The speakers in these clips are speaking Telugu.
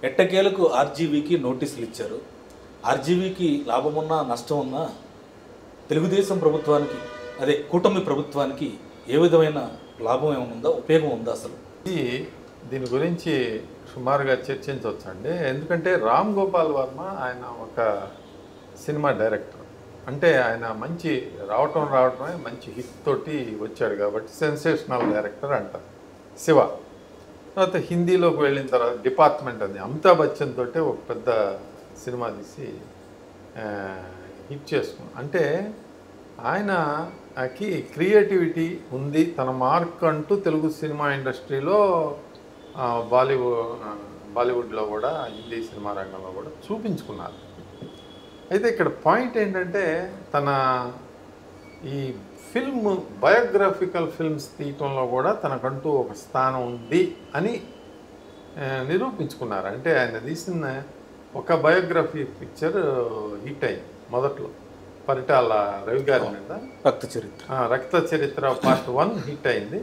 ఎట్టకేలకు ఆర్జీవీకి నోటీసులు ఇచ్చారు. ఆర్జీవీకి లాభం ఉన్నా నష్టం ఉన్నా తెలుగుదేశం ప్రభుత్వానికి అదే కూటమి ప్రభుత్వానికి ఏ విధమైన లాభం ఏమైనా ఉందా, ఉపయోగం ఉందా అసలు? దీని గురించి సుమారుగా చర్చించవచ్చండి. ఎందుకంటే రామ్ గోపాల్ వర్మ ఆయన ఒక సినిమా డైరెక్టర్. అంటే ఆయన మంచి రావటమే మంచి హిట్ తోటి వచ్చాడు కాబట్టి సెన్సేషనల్ డైరెక్టర్ అంటారు. శివ తర్వాత హిందీలోకి వెళ్ళిన తర్వాత డిపార్ట్మెంట్ అది అమితాబ్ బచ్చన్ తోటే ఒక పెద్ద సినిమా తీసి హిట్ చేసుకున్నాం. అంటే ఆయనకి క్రియేటివిటీ ఉంది, తన మార్క్ అంటూ తెలుగు సినిమా ఇండస్ట్రీలో బాలీవుడ్లో కూడా హిందీ సినిమా రంగంలో కూడా చూపించుకున్నారు. అయితే ఇక్కడ పాయింట్ ఏంటంటే తన ఈ ఫిల్మ్ బయోగ్రఫికల్ ఫిల్మ్స్ తీయటంలో కూడా తనకంటూ ఒక స్థానం ఉంది అని నిరూపించుకున్నారు. అంటే ఆయన తీసిన ఒక బయోగ్రఫీ పిక్చర్ హిట్ అయింది మొదట్లో, పరిటాల రవి గారి మీద రక్త చరిత్ర పార్ట్ 1 హిట్ అయింది.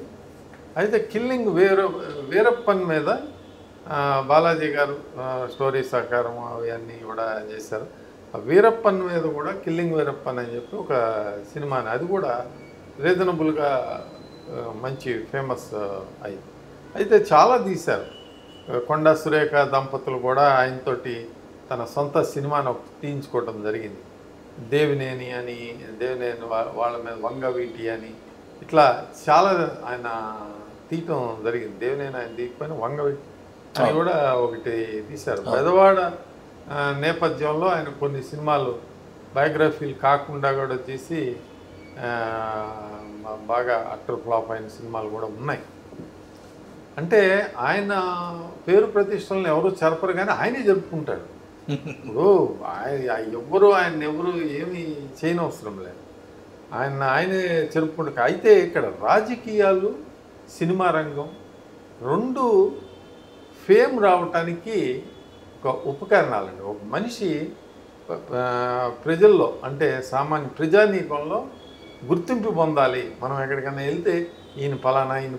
అయితే కిల్లింగ్ వీరప్పన్ మీద బాలాజీ గారు స్టోరీ సహకారం అవన్నీ కూడా చేశారు. వీరప్పన్ మీద కూడా కిల్లింగ్ వీరప్పన్ అని చెప్పి ఒక సినిమాని, అది కూడా రీజనబుల్గా మంచి ఫేమస్ అయింది. అయితే చాలా తీశారు. కొండా సురేఖ దంపతులు కూడా ఆయనతోటి తన సొంత సినిమాను తీయించుకోవడం జరిగింది. దేవినేని అని, దేవినేని వాళ్ళ మీద వంగవీటి అని, ఇట్లా చాలా ఆయన తీయటం జరిగింది. దేవినేని ఆయన తీయకపోయినా వంగవీటి అని కూడా ఒకటి తీశారు. పెదవాడ నేపథ్యంలో ఆయన కొన్ని సినిమాలు బయోగ్రఫీలు కాకుండా కూడా తీసి బాగా అట్టర్ ఫ్లాప్ అయిన సినిమాలు కూడా ఉన్నాయి. అంటే ఆయన పేరు ప్రతిష్టలను ఎవరు చెరపరు, కానీ ఆయనే జరుపుకుంటాడు. ఇప్పుడు ఎవరు ఏమి చేయనవసరం లేదు, ఆయనే జరుపుకుంటాడు. అయితే ఇక్కడ రాజకీయాలు, సినిమా రంగం రెండు ఫేమ్ రావటానికి ఒక ఉపకరణాలండి. ఒక మనిషి ప్రజల్లో అంటే సామాన్య ప్రజానీకంలో గుర్తింపు పొందాలి, మనం ఎక్కడికైనా వెళ్తే ఈయన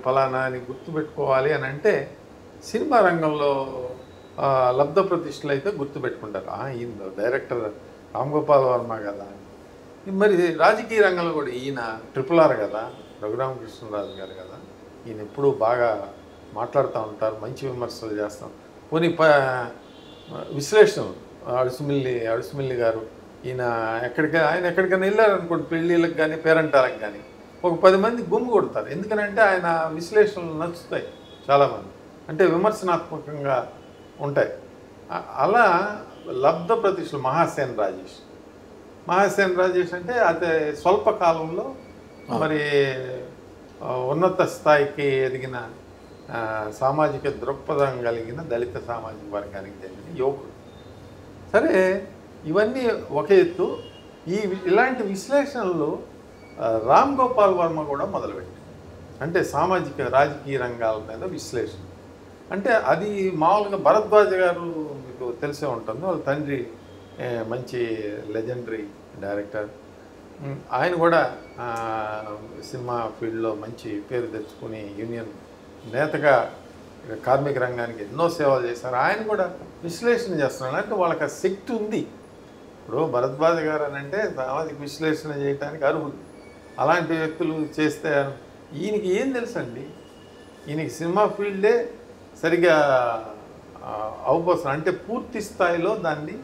ఫలానా అని గుర్తుపెట్టుకోవాలి అని అంటే సినిమా రంగంలో లబ్ధ ప్రతిష్టలు అయితే గుర్తుపెట్టుకుంటారు. ఈయన డైరెక్టర్ రామ్ గోపాల్ వర్మ కదా. మరి రాజకీయ రంగంలో కూడా ఈయన RRR కదా, రఘురామకృష్ణరాజు గారు కదా, ఈయన ఎప్పుడూ బాగా మాట్లాడుతూ ఉంటారు, మంచి విమర్శలు చేస్తాం. కొన్ని విశ్లేషణలు అడుసుమిల్లి గారు ఆయన ఎక్కడికైనా వెళ్ళారనుకోండి, పెళ్ళిళ్ళకి కానీ పేరంటాలకు కానీ ఒక 10 మంది గుమ్ము కొడతారు. ఎందుకనంటే ఆయన విశ్లేషణలు నచ్చుతాయి చాలామంది, అంటే విమర్శనాత్మకంగా ఉంటాయి. అలా లబ్ధ ప్రతిష్టలు మహాసేన్ రాజేష్ అంటే అదే స్వల్ప కాలంలో మరి ఉన్నత స్థాయికి ఎదిగిన సామాజిక దృక్పథం కలిగిన దళిత సామాజిక వర్గానికి చెందిన యువకుడు. సరే, ఇవన్నీ ఒక ఎత్తు. ఇలాంటి విశ్లేషణలు రామ్ గోపాల్ వర్మ కూడా మొదలుపెట్టారు. అంటే రాజకీయ రంగాల మీద విశ్లేషణ. అంటే అది మామూలుగా భరద్వాజ గారు మీకు తెలిసే ఉంటుంది, వాళ్ళ తండ్రి మంచి లెజెండరీ డైరెక్టర్. ఆయన కూడా సినిమా ఫీల్డ్లో మంచి పేరు తెచ్చుకుని యూనియన్ నేతగా కార్మిక రంగానికి ఎన్నో సేవలు చేశారు. ఆయన కూడా విశ్లేషణ చేస్తున్నారు. అంటే వాళ్ళకి ఆ శక్తి ఉంది. ఇప్పుడు భరద్వాజ గారు అని అంటే సామాజిక విశ్లేషణ చేయడానికి అర్హులు. అలాంటి వ్యక్తులు చేస్తే ఈయనకి ఏం తెలుసండి, ఈయనకి సినిమా ఫీల్డే సరిగా అవపోసం, అంటే పూర్తి స్థాయిలో దాన్ని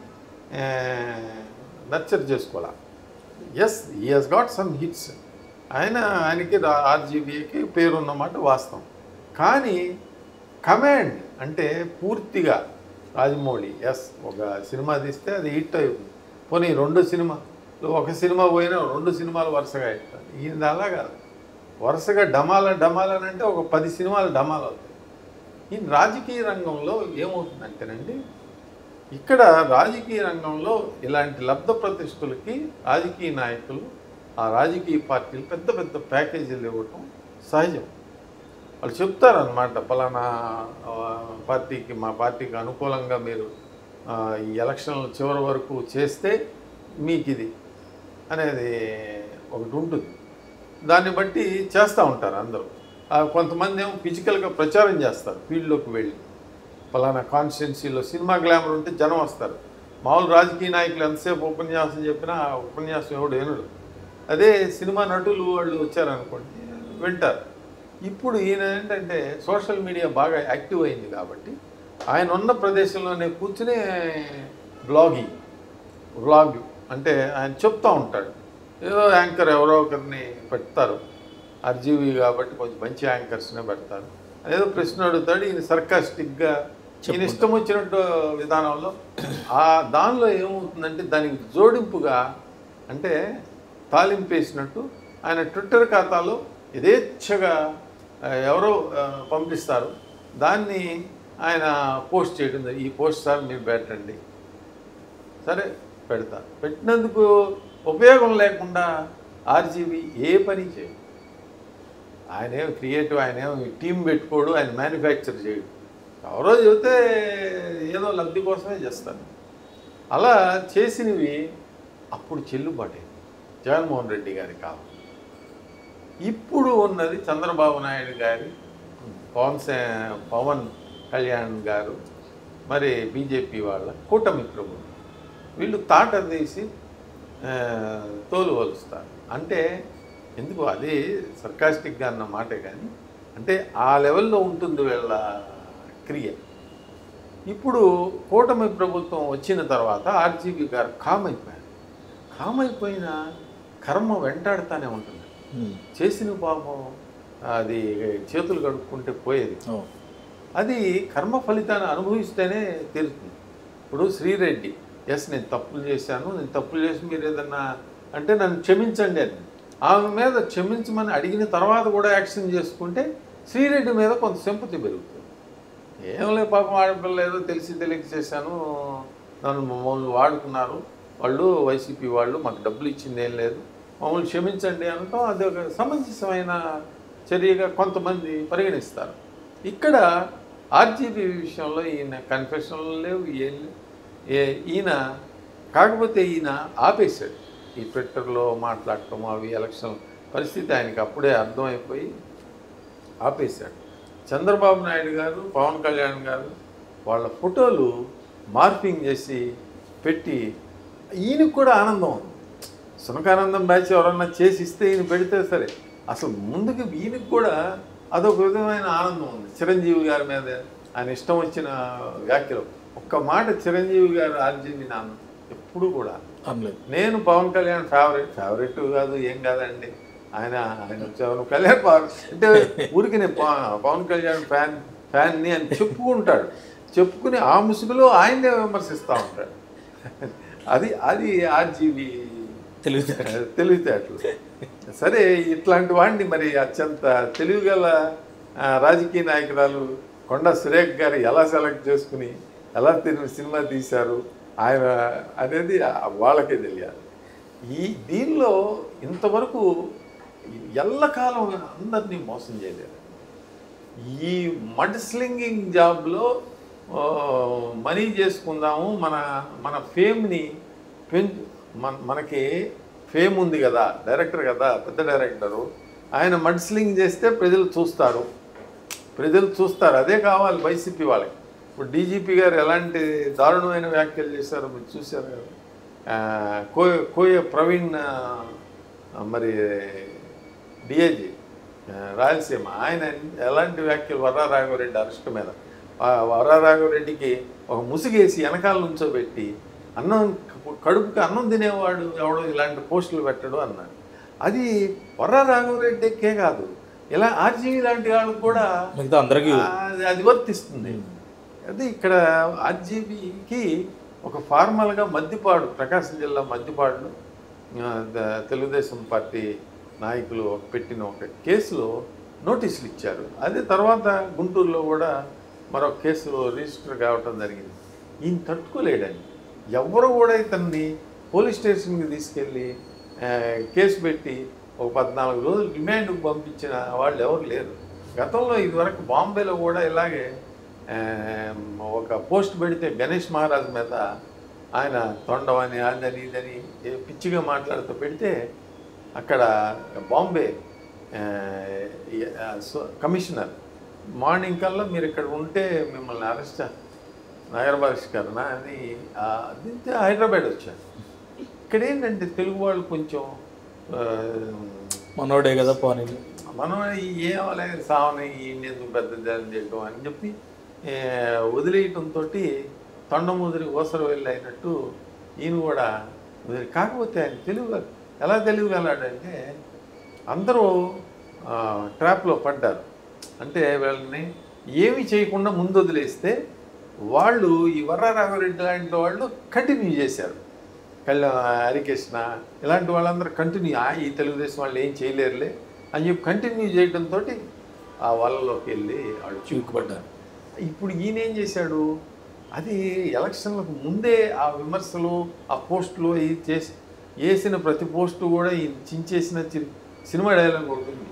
నర్చర్ చేసుకోవాలి. Yes, he has got some hits. ఆయనకి ఆర్జీవీకి పేరున్నమాట వాస్తవం. కానీ కమాండ్ అంటే పూర్తిగా రాజమౌళి ఒక సినిమా తీస్తే అది హిట్ అవుతుంది. పోనీ ఒక సినిమా పోయినా 2 సినిమాలు వరుసగా ఇస్తారు. ఈయన అలా కాదు, వరుసగా డమాలని అంటే ఒక 10 సినిమాలు డమాలు అవుతాయి. ఈ రాజకీయ రంగంలో ఏమవుతుందంటేనండి, ఇక్కడ రాజకీయ రంగంలో ఇలాంటి లబ్ధ ప్రతిష్ఠులకి రాజకీయ నాయకులు, ఆ రాజకీయ పార్టీలు పెద్ద పెద్ద ప్యాకేజీలు ఇవ్వటం సహజం. వాళ్ళు చెప్తారనమాట, పలానా మా పార్టీకి అనుకూలంగా మీరు ఈ ఎలక్షన్ల చివరి వరకు చేస్తే మీకు ఇది అనేది ఒకటి ఉంటుంది. దాన్ని బట్టి చేస్తూ ఉంటారు అందరూ. కొంతమంది ఏమో ఫిజికల్గా ప్రచారం చేస్తారు ఫీల్డ్లోకి వెళ్ళి. ఫలానా కాన్స్టిట్యున్సీలో సినిమా గ్లామర్ ఉంటే జనం వస్తారు. మామూలు రాజకీయ నాయకులు ఎంతసేపు ఉపన్యాసం చెప్పినా ఆ ఉపన్యాసం ఎవడు వినడు. అదే సినిమా నటులు వాళ్ళు వచ్చారనుకోండి వింటారు. ఇప్పుడు ఈయన ఏంటంటే సోషల్ మీడియా బాగా యాక్టివ్ అయింది కాబట్టి ఆయన ఉన్న ప్రదేశంలోనే కూర్చుని వ్లాగ్ అంటే ఆయన చెప్తూ ఉంటాడు. ఏదో యాంకర్ ఎవరో ఒకరిని పెడతారు, ఆర్జీవీ కాబట్టి కొంచెం మంచి యాంకర్స్నే పెడతారు. ఏదో ప్రశ్న అడుగుతాడు, ఈయన సర్కాస్టిక్గా ఈయన ఇష్టం వచ్చినట్టు విధానంలో దానిలో ఏమవుతుందంటే దానికి జోడింపుగా అంటే తాలింపు వేసినట్టు ఆయన ట్విట్టర్ ఖాతాలో యథేచ్ఛగా ఎవరో పంపిస్తారు, దాన్ని ఆయన పోస్ట్ చేయడం. ఈ పోస్ట్ సార్ మీరు పెట్టండి, సరే పెడతా. పెట్టినందుకు ఉపయోగం లేకుండా ఆర్జీవీ ఏ పని చేయడు. ఆయనేం క్రియేటివ్, ఆయనేం టీం పెట్టుకోడు, ఆయన మ్యానుఫ్యాక్చర్ చేయడు. ఎవరో చెబితే ఏదో లబ్ధి కోసమే చేస్తాను. అలా చేసినవి అప్పుడు చెల్లుబాటు జగన్మోహన్ రెడ్డి గారి కాలం. ఇప్పుడు ఉన్నది చంద్రబాబు నాయుడు గారి, పవన్ కళ్యాణ్ గారు, మరి బీజేపీ వాళ్ళ కూటమి ప్రభుత్వం. వీళ్ళు తాట తీసి తోలు వలుస్తారు. అంటే ఎందుకు అది సర్కాస్టిక్గా అన్న మాటే కానీ అంటే ఆ లెవెల్లో ఉంటుంది వీళ్ళ క్రియ. ఇప్పుడు కూటమి ప్రభుత్వం వచ్చిన తర్వాత ఆర్జీవీ గారు కామైపోయిన కర్మ వెంటాడుతూనే ఉంటుంది. చేసిన పాపం అది చేతులు కడుక్కుంటే పోయేది, అది కర్మ ఫలితాన్ని అనుభవిస్తేనే తెలుస్తుంది. ఇప్పుడు శ్రీరెడ్డి నేను తప్పులు చేశాను, నేను తప్పులు చేసి మీరు ఏదన్నా అంటే నన్ను క్షమించండి అని ఆమె మీద క్షమించమని అడిగిన తర్వాత కూడా యాక్షన్ చేసుకుంటే శ్రీరెడ్డి మీద కొంత సింపతి పెరుగుతుంది. ఏం లేదు పాపం ఆడపిల్ల ఏదో తెలిసి తెలియక చేశాను, నన్ను మమ్మల్ని వాడుకున్నారు వాళ్ళు, వైసీపీ వాళ్ళు మాకు డబ్బులు ఇచ్చింది ఏం లేదు, మమ్మల్ని క్షమించండి అనటం అది ఒక సమంజసమైన చర్యగా కొంతమంది పరిగణిస్తారు. ఇక్కడ ఆర్జీవీ విషయంలో ఈయన కన్ఫెషన్లు లేవు, ఏం లేవు. ఈయన కాకపోతే ఈయన ఆపేశాడు ఈ ట్విట్టర్లో మాట్లాడటం, అవి ఎలక్షన్ పరిస్థితి ఆయనకి అప్పుడే అర్థమైపోయి ఆపేశాడు. చంద్రబాబు నాయుడు గారు, పవన్ కళ్యాణ్ గారు వాళ్ళ ఫోటోలు మార్పింగ్ చేసి పెట్టి ఈయనకు కూడా ఆనందం ఉంది. సునకానందం బ్యాచ్ ఎవరన్నా చేసి ఇస్తే ఈయన పెడితే సరే, అసలు ముందుకు ఈయనకు కూడా అదొక విధమైన ఆనందం ఉంది. చిరంజీవి గారి మీద ఆయన ఇష్టం వచ్చిన వ్యాఖ్యలు ఒక్క మాట చిరంజీవి గారు ఆర్జీవీ నాన్న ఎప్పుడు కూడా నేను పవన్ కళ్యాణ్ ఫేవరెట్ కాదు ఏం కాదండి, ఆయన పవన్ కళ్యాణ్ అంటే ఊరికి నేను పవన్ కళ్యాణ్ ఫ్యాన్ని అని చెప్పుకుంటాడు. చెప్పుకుని ఆ ముసుగులో ఆయన్నే విమర్శిస్తూ ఉంటాడు. అది ఆర్జీవీ తెలివితేటలు. సరే, ఇట్లాంటి వాడిని మరి అత్యంత తెలివిగల రాజకీయ నాయకురాలు కొండా సురేఖ్ గారు ఎలా సెలెక్ట్ చేసుకుని ఎలా సినిమా తీశారు ఆయన అనేది వాళ్ళకే తెలియాలి. దీనిలో ఇంతవరకు ఎల్లకాలం అందరినీ మోసం చేయలేదు. ఈ మడ్ స్లింగింగ్ జాబ్లో మనీ చేసుకుందాము, మన ఫేమ్ని మనకి ఫేమ్ ఉంది కదా, డైరెక్టర్ కదా, పెద్ద డైరెక్టరు, ఆయన మడ్ స్లింగ్ చేస్తే ప్రజలు చూస్తారు, అదే కావాలి వైసీపీ వాళ్ళకి. ఇప్పుడు డీజీపీ గారు ఎలాంటి దారుణమైన వ్యాఖ్యలు చేశారో మీరు చూశారు కదా. కోయ ప్రవీణ్ మరి డిఐజీ రాయలసీమ, ఆయన ఎలాంటి వ్యాఖ్యలు వర్రారాఘవరెడ్డి అరెస్ట్ మీద, వర్రారాఘవరెడ్డికి ఒక ముసుగేసి వెనకాల నుంచోబెట్టి కడుపుకి అన్నం తినేవాడు ఎవడో ఇలాంటి పోస్టులు పెట్టడు అన్నాడు. అది వర్రారాఘవరెడ్డికే కాదు, ఇలా ఆర్జీవీ లాంటి వాళ్ళకి కూడా అది వర్తిస్తుంది. అది ఇక్కడ ఆర్జీవీకి ఒక ఫార్మల్గా మద్దిపాడు, ప్రకాశం జిల్లా మద్దిపాడులో తెలుగుదేశం పార్టీ నాయకులు పెట్టిన ఒక కేసులో నోటీసులు ఇచ్చారు. అదే తర్వాత గుంటూరులో కూడా మరొక కేసు రిజిస్టర్ కావటం జరిగింది. ఈయన తట్టుకోలేడండి. ఎవరు కూడా ఇతన్ని పోలీస్ స్టేషన్కి తీసుకెళ్ళి కేసు పెట్టి ఒక 14 రోజులు రిమాండ్కి పంపించిన వాళ్ళు ఎవరు లేరు. గతంలో ఇదివరకు బాంబేలో కూడా ఇలాగే ఒక పోస్ట్ పెడితే గణేష్ మహారాజ్ మీద ఆయన తొండవని అదని ఇదని పిచ్చిగా మాట్లాడుతూ పెడితే అక్కడ బాంబే కమిషనర్ మార్నింగ్ కల్లా మీరు ఇక్కడ ఉంటే మిమ్మల్ని అరెస్ట్ నగర బహిష్కరణ అని దింతే హైదరాబాద్ వచ్చారు. ఇక్కడ ఏంటంటే తెలుగు వాళ్ళు కొంచెం మనోడే కదా పోనీ మనం ఏమలే సావని ఎందుకు పెద్ద చేయడం అని చెప్పి వదిలేయటంతో తొండముదిరి ఓసరు వెళ్ళి అయినట్టు ఈయన కూడా వదిలి. కాకపోతే ఆయన తెలుగు ఎలా తెలియగలాడంటే అందరూ ట్రాప్లో పడ్డారు. అంటే వీళ్ళని ఏమి చేయకుండా ముందు వదిలేస్తే వాళ్ళు ఈ వర్రారాఘవరెడ్డి లాంటి వాళ్ళు కంటిన్యూ చేశారు. హరికృష్ణ ఇలాంటి వాళ్ళందరూ కంటిన్యూ ఈ తెలుగుదేశం వాళ్ళు ఏం చేయలేరులే అని చెప్పి కంటిన్యూ చేయడంతో ఆ వలలోకి వెళ్ళి వాళ్ళు చిక్కుపడ్డారు. ఇప్పుడు ఈయన ఏం చేశాడు, అది ఎలక్షన్లకు ముందే ఆ విమర్శలు ఆ పోస్టులు వేసిన ప్రతి పోస్టు కూడా ఈయన చించేసిన సినిమా డైలాగ్ ఉంటుంది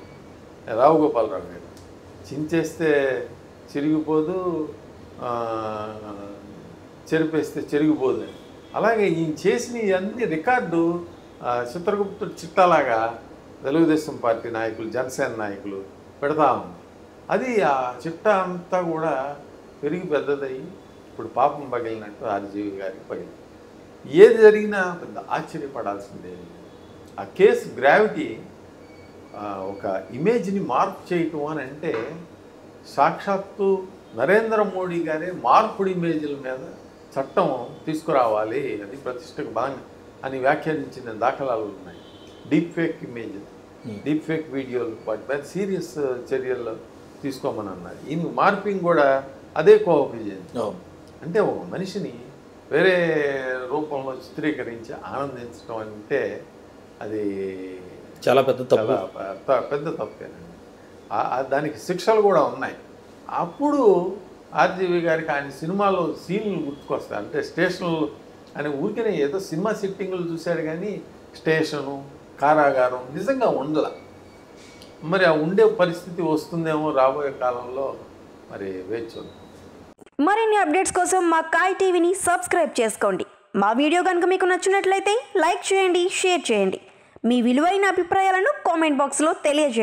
రావు గోపాలరావు గారు, చించేస్తే చిరిగిపోదు చెరిపేస్తే చెరిగిపోదు అని. అలాగే ఈయన చేసిన అన్ని రికార్డు చిత్రగుప్తుడు చిట్టాలాగా తెలుగుదేశం పార్టీ నాయకులు జనసేన నాయకులు పెడతా ఉంది. అది ఆ చిట్టా అంతా కూడా పెరిగి పెద్దదయ్యి ఇప్పుడు పాపం పగిలినట్టు ఆర్జీవి గారికి పగిలింది. ఏది జరిగినా పెద్ద ఆశ్చర్యపడాల్సిందే. ఆ కేసు గ్రావిటీ ఒక ఇమేజ్ని మార్పు చేయటం అని అంటే సాక్షాత్తు నరేంద్ర మోడీ గారే మార్పుడు ఇమేజ్ల మీద చట్టం తీసుకురావాలి, అది ప్రతిష్టకు బలంగా అని వ్యాఖ్యానించిన దాఖలాలు ఉన్నాయి. Deep fake image, deep fake వీడియోలు వాటి మీద సీరియస్ చర్యలు తీసుకోమని అన్నారు. ఈయన మార్పింగ్ కూడా అదే కోఆపరేషన్. అంటే ఒక మనిషిని వేరే రూపంలో చిత్రీకరించి ఆనందించడం అంటే అది చాలా పెద్ద పెద్ద తప్పేనండి. దానికి శిక్షలు కూడా ఉన్నాయి. అప్పుడు ఆర్జీవి గారికి ఆయన సినిమాలో సీన్లు గుర్తుకొస్తాయి. అంటే స్టేషన్లు అని ఊరికనే ఏదో సినిమా సిట్టింగ్లు చూశాడు కానీ స్టేషను కారాగారం నిజంగా ఉండల. మరి ఆ ఉండే పరిస్థితి వస్తుందేమో రాబోయే కాలంలో, మరి వేచి చూద్దాం. మరిన్ని అప్డేట్స్ కోసం మా కాయ్ టీవీని సబ్స్క్రైబ్ చేసుకోండి. మా వీడియో కనుక మీకు నచ్చినట్లయితే లైక్ చేయండి, షేర్ చేయండి. మీ విలువైన అభిప్రాయాలను కామెంట్ బాక్స్లో తెలియజేయండి.